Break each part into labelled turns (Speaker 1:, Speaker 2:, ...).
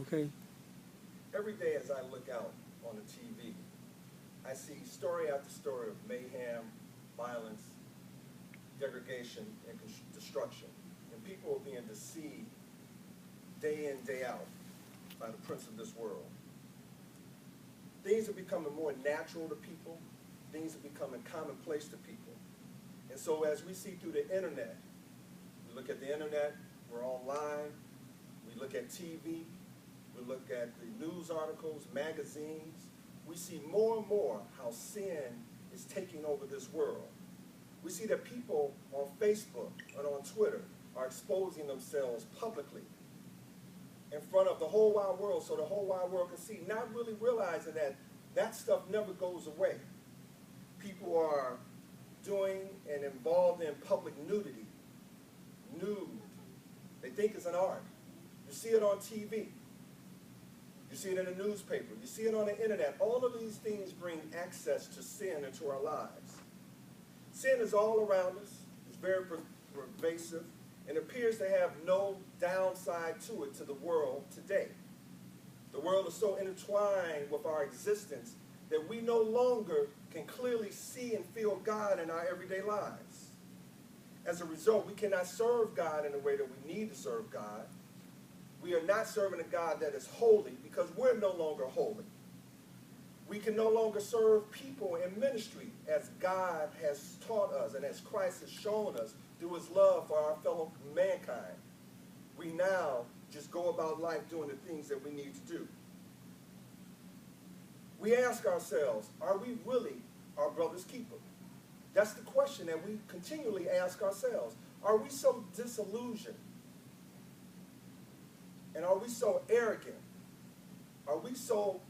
Speaker 1: Okay.
Speaker 2: Every day as I look out on the TV, I see story after story of mayhem, violence, degradation, and destruction. And people are being deceived day in, day out by the prince of this world. Things are becoming more natural to people. Things are becoming commonplace to people. And so as we see through the internet, we look at the internet, we're online, we look at TV, we look at the news articles, magazines, we see more and more how sin is taking over this world. We see that people on Facebook and on Twitter are exposing themselves publicly in front of the whole wide world so the whole wide world can see, not really realizing that that stuff never goes away. People are doing and involved in public nudity, nude. They think it's an art. You see it on TV. You see it in the newspaper. You see it on the internet. All of these things bring access to sin into our lives. Sin is all around us. It's very pervasive and appears to have no downside to it to the world today. The world is so intertwined with our existence that we no longer can clearly see and feel God in our everyday lives. As a result, we cannot serve God in the way that we need to serve God. We are not serving a God that is holy because we're no longer holy. We can no longer serve people in ministry as God has taught us and as Christ has shown us through his love for our fellow mankind. We now just go about life doing the things that we need to do. We ask ourselves, are we really our brother's keeper? That's the question that we continually ask ourselves. Are we so disillusioned? And are we so arrogant? Are we so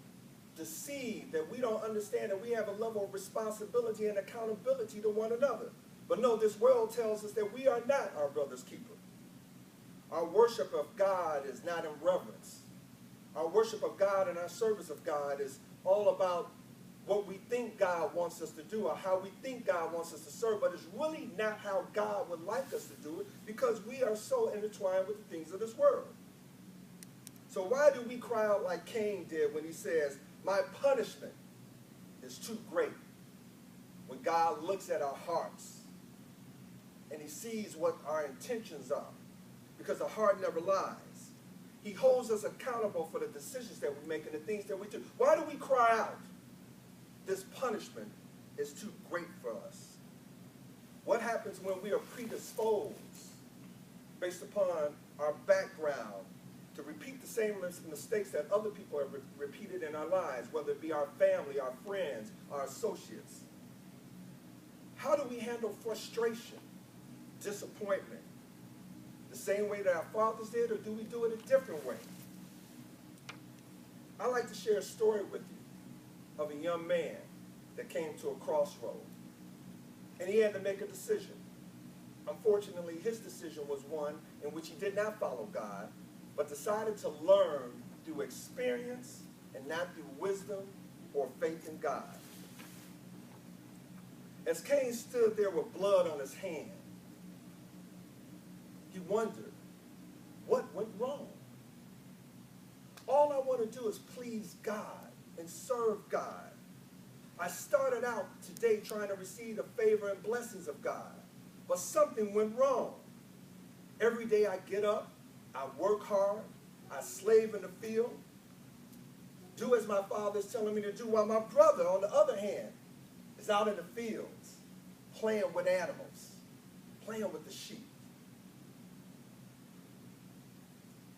Speaker 2: deceived that we don't understand that we have a level of responsibility and accountability to one another? But no, this world tells us that we are not our brother's keeper. Our worship of God is not in reverence. Our worship of God and our service of God is all about what we think God wants us to do or how we think God wants us to serve, but it's really not how God would like us to do it because we are so intertwined with the things of this world. So why do we cry out like Cain did when he says, my punishment is too great? When God looks at our hearts and he sees what our intentions are, because the heart never lies. He holds us accountable for the decisions that we make and the things that we do. Why do we cry out? This punishment is too great for us. What happens when we are predisposed based upon our background to repeat the same mistakes that other people have repeated in our lives, whether it be our family, our friends, our associates? How do we handle frustration, disappointment? The same way that our fathers did, or do we do it a different way? I'd like to share a story with you of a young man that came to a crossroad. And he had to make a decision. Unfortunately, his decision was one in which he did not follow God, but decided to learn through experience and not through wisdom or faith in God. As Cain stood there with blood on his hand, he wondered, what went wrong? All I want to do is please God and serve God. I started out today trying to receive the favor and blessings of God, but something went wrong. Every day I get up, I work hard, I slave in the field, do as my father is telling me to do, while my brother, on the other hand, is out in the fields, playing with animals, playing with the sheep.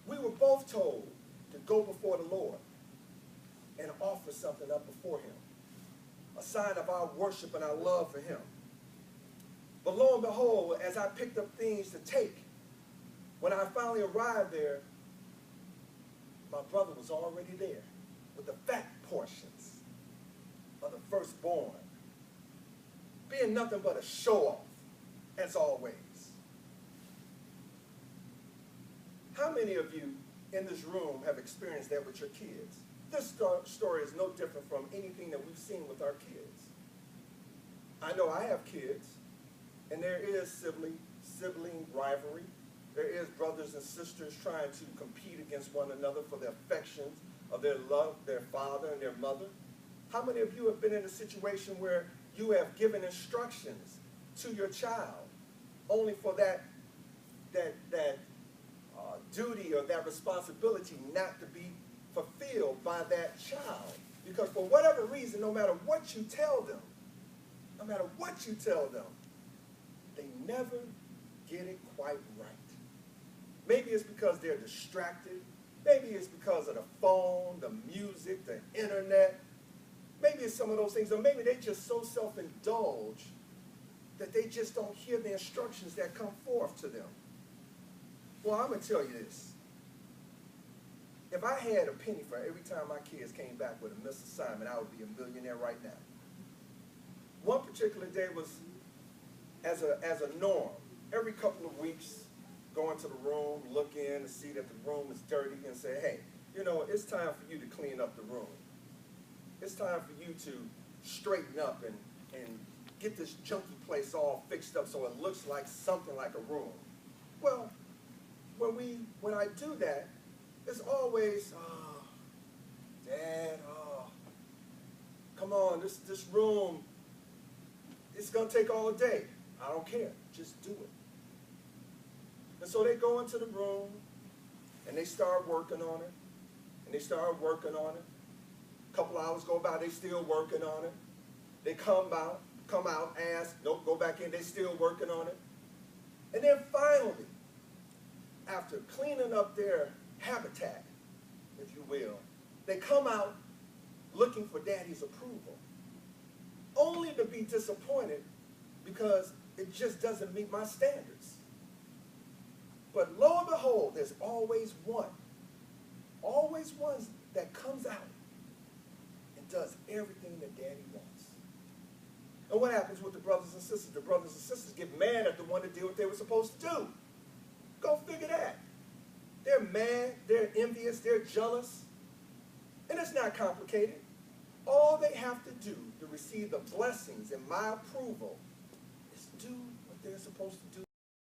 Speaker 2: We were both told to go before the Lord and offer something up before him, a sign of our worship and our love for him. But lo and behold, as I picked up things to take, when I finally arrived there, my brother was already there with the fat portions of the firstborn, being nothing but a show-off, as always. How many of you in this room have experienced that with your kids? This story is no different from anything that we've seen with our kids. I know I have kids, and there is sibling rivalry. There is brothers and sisters trying to compete against one another for the affections of their love, their father and their mother. How many of you have been in a situation where you have given instructions to your child only for that duty or that responsibility not to be fulfilled by that child? Because for whatever reason, no matter what you tell them, they never get it quite right. Maybe it's because they're distracted. Maybe it's because of the phone, the music, the internet. Maybe it's some of those things, or maybe they just so self-indulge that they just don't hear the instructions that come forth to them. Well, I'm going to tell you this. If I had a penny for every time my kids came back with a missed assignment, I would be a millionaire right now. One particular day was as a norm. Every couple of weeks, go into the room, look in, and see that the room is dirty, and say, hey, you know, it's time for you to clean up the room. It's time for you to straighten up and get this junky place all fixed up so it looks like something like a room. Well, when I do that, it's always, oh, Dad, oh, come on, this room, it's going to take all day. I don't care. Just do it. And so they go into the room, and they start working on it, and they start working on it. A couple hours go by, they still working on it. They come out, ask, nope, go back in, they still working on it. And then finally, after cleaning up their habitat, if you will, they come out looking for Daddy's approval, only to be disappointed because it just doesn't meet my standards. But lo and behold, there's always one that comes out and does everything that Daddy wants. And what happens with the brothers and sisters? The brothers and sisters get mad at the one that did what they were supposed to do. Go figure that. They're mad, they're envious, they're jealous. And it's not complicated. All they have to do to receive the blessings and my approval is do what they're supposed to do.